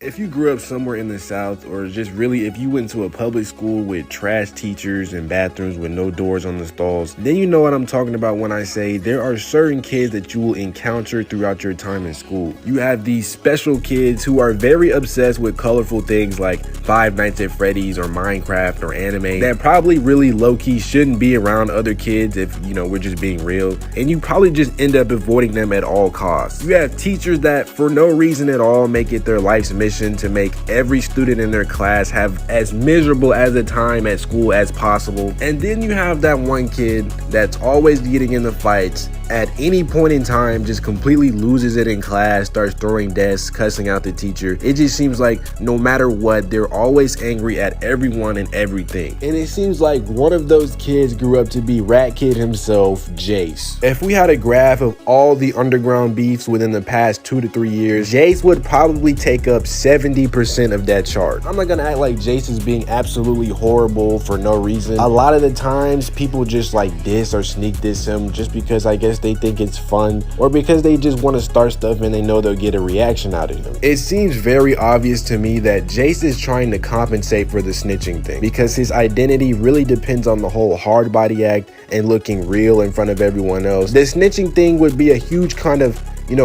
If you grew up somewhere in the South, or just really if you went to a public school with trash teachers and bathrooms with no doors on the stalls, then you know what I'm talking about when I say there are certain kids that you will encounter throughout your time in school. You have these special kids who are very obsessed with colorful things like Five Nights at Freddy's or Minecraft or anime that probably really low-key shouldn't be around other kids if, you know, we're just being real. And you probably just end up avoiding them at all costs. You have teachers that for no reason at all make it their life's mission to make every student in their class have as miserable as a time at school as possible. And then you have that one kid that's always getting in the fights, at any point in time just completely loses it in class, starts throwing desks, cussing out the teacher. It just seems like no matter what, they're always angry at everyone and everything. And it seems like one of those kids grew up to be Rat Kid himself, Jace. If we had a graph of all the underground beefs within the past 2 to 3 years, Jace would probably take up 70% of that chart. I'm not gonna act like Jace is being absolutely horrible for no reason. A lot of the times people just like diss or sneak diss him just because I guess they think it's fun, or because they just want to start stuff and they know they'll get a reaction out of him. It seems very obvious to me that Jace is trying to compensate for the snitching thing, because his identity really depends on the whole hard body act and looking real in front of everyone else. The snitching thing would be a huge kind of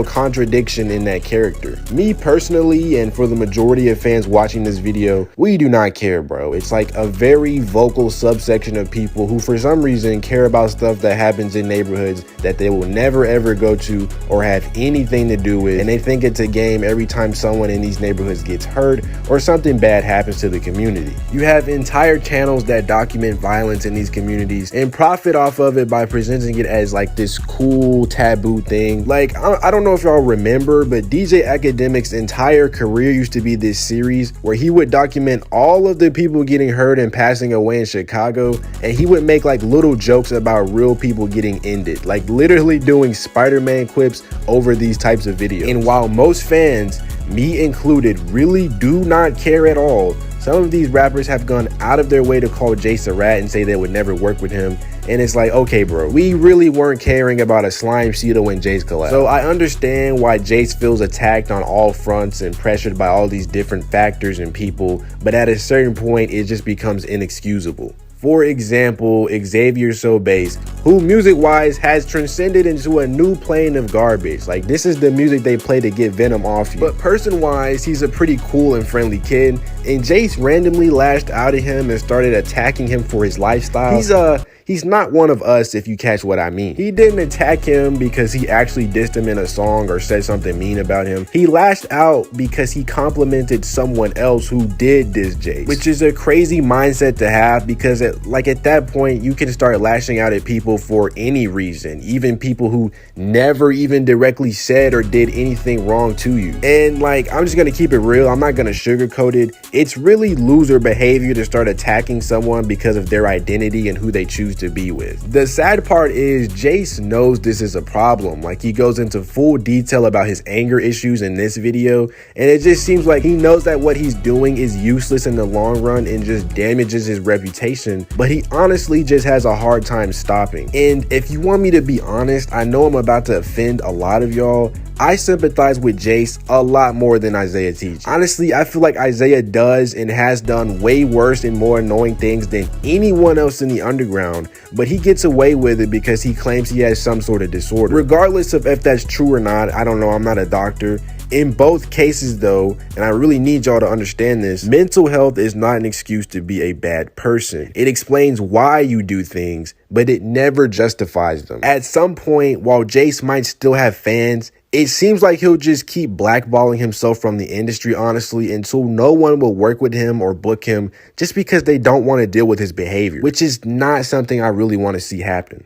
contradiction in that character. Me personally, and for the majority of fans watching this video, we do not care, bro. It's like a very vocal subsection of people who for some reason care about stuff that happens in neighborhoods that they will never ever go to or have anything to do with, and they think it's a game every time someone in these neighborhoods gets hurt or something bad happens to the community. You have entire channels that document violence in these communities and profit off of it by presenting it as like this cool taboo thing. Like, I don't know if y'all remember, but DJ Academic's entire career used to be this series where he would document all of the people getting hurt and passing away in Chicago, and he would make like little jokes about real people getting ended, like literally doing Spider-Man quips over these types of videos. And while most fans, me included, really do not care at all, some of these rappers have gone out of their way to call Jace a rat and say they would never work with him. And it's like, okay, bro, we really weren't caring about a Slime Cedo and Jace collab. So I understand why Jace feels attacked on all fronts and pressured by all these different factors and people, but at a certain point, it just becomes inexcusable. For example, Xavier So Bass, who music-wise has transcended into a new plane of garbage. Like, this is the music they play to get venom off you. But person-wise, he's a pretty cool and friendly kid, and Jace randomly lashed out at him and started attacking him for his lifestyle. He's not one of us, if you catch what I mean. He didn't attack him because he actually dissed him in a song or said something mean about him. He lashed out because he complimented someone else who did diss Jace, which is a crazy mindset to have, because at that point, you can start lashing out at people for any reason, even people who never even directly said or did anything wrong to you. And like, I'm just gonna keep it real. I'm not gonna sugarcoat it. It's really loser behavior to start attacking someone because of their identity and who they choose to be with. The sad part is Jace knows this is a problem. Like, he goes into full detail about his anger issues in this video, and it just seems like he knows that what he's doing is useless in the long run and just damages his reputation, but he honestly just has a hard time stopping. And if you want me to be honest, I know I'm about to offend a lot of y'all. I sympathize with Jace a lot more than Isaiah teaches. Honestly, I feel like Isaiah does and has done way worse and more annoying things than anyone else in the underground, but he gets away with it because he claims he has some sort of disorder. Regardless of if that's true or not, I don't know, I'm not a doctor. In both cases though, and I really need y'all to understand this, mental health is not an excuse to be a bad person. It explains why you do things, but it never justifies them. At some point, while Jace might still have fans, it seems like he'll just keep blackballing himself from the industry, honestly, until no one will work with him or book him just because they don't want to deal with his behavior, which is not something I really want to see happen.